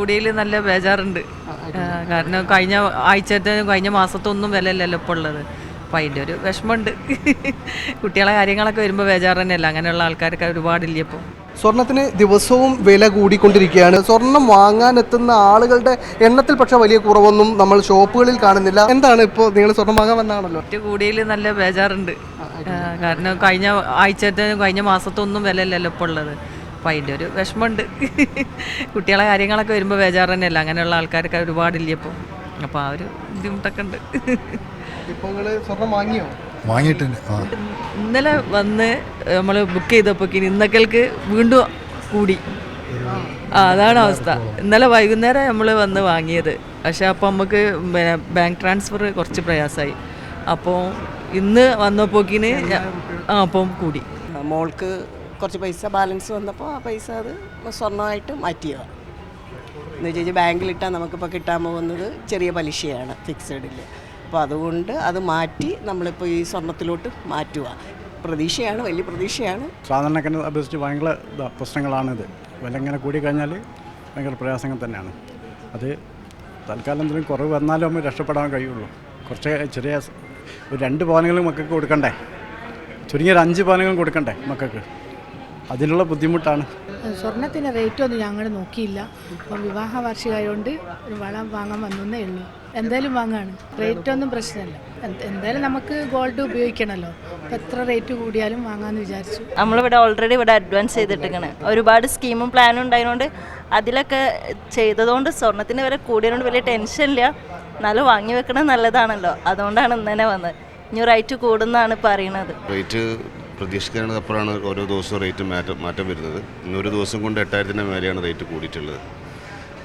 കൂടിയതിൽ നല്ല ബേജാറുണ്ട്. കാരണം കഴിഞ്ഞ ആഴ്ചത്തേനും കഴിഞ്ഞ മാസത്തൊന്നും വില ഇല്ലല്ലോ ഇപ്പോൾ ഉള്ളത്. അപ്പോൾ അതിൻ്റെ ഒരു വിഷമമുണ്ട്. കുട്ടികളെ കാര്യങ്ങളൊക്കെ വരുമ്പോൾ ബേജാറ് തന്നെയല്ല. അങ്ങനെയുള്ള ആൾക്കാരൊക്കെ ഒരുപാടില്ല ഇപ്പോൾ. സ്വർണത്തിന് ദിവസവും വില കൂടിക്കൊണ്ടിരിക്കുകയാണ്. സ്വർണം വാങ്ങാനെത്തുന്ന ആളുകളുടെ എണ്ണത്തിൽ പക്ഷേ വലിയ കുറവൊന്നും നമ്മൾ ഷോപ്പുകളിൽ കാണുന്നില്ല. എന്താണ് ഇപ്പോൾ നിങ്ങൾ സ്വർണം വാങ്ങാൻ വന്നാണല്ലോ? കൂടിയതിൽ നല്ല ബേജാറുണ്ട്. കാരണം കഴിഞ്ഞ ആഴ്ചത്തേനും കഴിഞ്ഞ മാസത്തൊന്നും വില ഇല്ലല്ലോ ഇപ്പോൾ ഉള്ളത്. അപ്പോൾ അതിൻ്റെ ഒരു വിഷമമുണ്ട്. കുട്ടികളെ കാര്യങ്ങളൊക്കെ വരുമ്പോൾ ബേജാറ് തന്നെയല്ല. അങ്ങനെയുള്ള ആൾക്കാരൊക്കെ ഒരുപാടില്ല ഇപ്പോൾ. അപ്പോൾ ആ ഒരു ബുദ്ധിമുട്ടൊക്കെ ഉണ്ട്. ഇപ്പോൾ നിങ്ങൾ സ്വർണം വാങ്ങിയോ? വാങ്ങിയിട്ടുണ്ട്. ഇന്നലെ വന്ന് നമ്മൾ ബുക്ക് ചെയ്തപ്പോൾ ഇന്നക്കൾക്ക് വീണ്ടും കൂടി. അതാണ് അവസ്ഥ. ഇന്നലെ വൈകുന്നേരം നമ്മൾ വന്ന് വാങ്ങിയത്. പക്ഷേ അപ്പോൾ നമുക്ക് ബാങ്ക് ട്രാൻസ്ഫർ കുറച്ച് പ്രയാസമായി. അപ്പോൾ ഇന്ന് വന്നപ്പോക്കിന് അപ്പം കൂടി. മോൾക്ക് കുറച്ച് പൈസ ബാലൻസ് വന്നപ്പോൾ ആ പൈസ അത് സ്വർണ്ണമായിട്ട് മാറ്റിയവ എന്ന് വെച്ചാൽ ബാങ്കിലിട്ടാൽ നമുക്കിപ്പോൾ കിട്ടാൻ പോകുന്നത് ചെറിയ പലിശയാണ് ഫിക്സഡിൽ. അപ്പോൾ അതുകൊണ്ട് അത് മാറ്റി നമ്മളിപ്പോൾ ഈ സ്വർണ്ണത്തിലോട്ട് മാറ്റുക. പ്രതീക്ഷയാണ്, വലിയ പ്രതീക്ഷയാണ്. സാധാരണക്കാരനെ അപേക്ഷിച്ച് ഭയങ്കര പ്രശ്നങ്ങളാണിത്. വില ഇങ്ങനെ കൂടിക്കഴിഞ്ഞാൽ ഭയങ്കര പ്രയാസങ്ങൾ തന്നെയാണ്. അത് തൽക്കാലം എന്തെങ്കിലും കുറവ് വന്നാലും നമ്മൾ രക്ഷപ്പെടാൻ കഴിയുള്ളൂ. കുറച്ച് ചെറിയ ഒരു 2 പവനെങ്കിലും മക്കൾക്ക് കൊടുക്കണ്ടേ, ചുരുങ്ങിയൊരു 5 പവനെങ്കിലും കൊടുക്കണ്ടേ മക്കൾക്ക്. അതിനുള്ള ബുദ്ധിമുട്ടാണ്. സ്വർണത്തിൻ്റെ റേറ്റൊന്നും ഞങ്ങൾ നോക്കിയില്ല. അപ്പം വിവാഹ വാർഷികമായതുകൊണ്ട് ഒരു വള വാങ്ങാൻ വന്നേ ഉള്ളൂ. എന്തായാലും വാങ്ങാണ്. റേറ്റൊന്നും പ്രശ്നമില്ല. എന്തായാലും നമുക്ക് ഗോൾഡ് ഉപയോഗിക്കണമല്ലോ. അപ്പം എത്ര റേറ്റ് കൂടിയാലും വാങ്ങാമെന്ന് വിചാരിച്ചു. നമ്മളിവിടെ ഓൾറെഡി ഇവിടെ അഡ്വാൻസ് ചെയ്തിട്ടിരിക്കണം. ഒരുപാട് സ്കീമും പ്ലാനും ഉണ്ടായതുകൊണ്ട് അതിലൊക്കെ ചെയ്തതുകൊണ്ട് സ്വർണ്ണത്തിന് വില കൂടിയതുകൊണ്ട് വലിയ ടെൻഷനില്ല. എന്നാലും വാങ്ങി വെക്കണം നല്ലതാണല്ലോ. അതുകൊണ്ടാണ് ഇന്നലെ വന്നത്. ഇനി റേറ്റ് കൂടുന്നതാണ് പറയുന്നത്. റേറ്റ് പ്രതീക്ഷിക്കുന്നതിന് അപ്പുറമാണ് ഓരോ ദിവസവും റേറ്റ് മാറ്റം വരുന്നത്. ഇന്നൊരു ദിവസം കൊണ്ട് 8000-ന് മേലെയാണ് റേറ്റ് കൂടിയിട്ടുള്ളത്.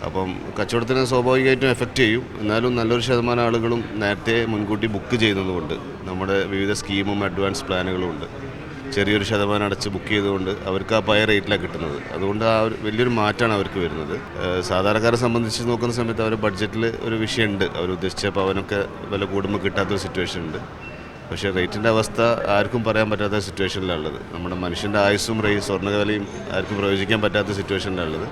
അപ്പം കച്ചവടത്തിന് സ്വാഭാവികമായിട്ടും എഫക്റ്റ് ചെയ്യും. എന്നാലും നല്ലൊരു ശതമാനം ആളുകളും നേരത്തെ മുൻകൂട്ടി ബുക്ക് ചെയ്യുന്നതുകൊണ്ട് നമ്മുടെ വിവിധ സ്കീമും അഡ്വാൻസ് പ്ലാനുകളും ഉണ്ട്. ചെറിയൊരു ശതമാനം അടച്ച് ബുക്ക് ചെയ്തുകൊണ്ട് അവർക്ക് ആ പഴയ റേറ്റിലാണ് കിട്ടുന്നത്. അതുകൊണ്ട് ആ ഒരു വലിയൊരു മാറ്റമാണ് അവർക്ക് വരുന്നത്. സാധാരണക്കാരെ സംബന്ധിച്ച് നോക്കുന്ന സമയത്ത് അവർ ബഡ്ജറ്റിൽ ഒരു വിഷയമുണ്ട്. അവർ ഉദ്ദേശിച്ച പവനൊക്കെ വില കൂടുമ്പോൾ കിട്ടാത്തൊരു സിറ്റുവേഷൻ ഉണ്ട്. പക്ഷേ റേറ്റിൻ്റെ അവസ്ഥ ആർക്കും പറയാൻ പറ്റാത്ത സിറ്റുവേഷനിലാണുള്ളത്. നമ്മുടെ മനുഷ്യൻ്റെ ആയുസ്സും സ്വർണ്ണ വിലയും ആർക്കും പ്രയോജിക്കാൻ പറ്റാത്ത സിറ്റുവേഷനിലാണുള്ളത്.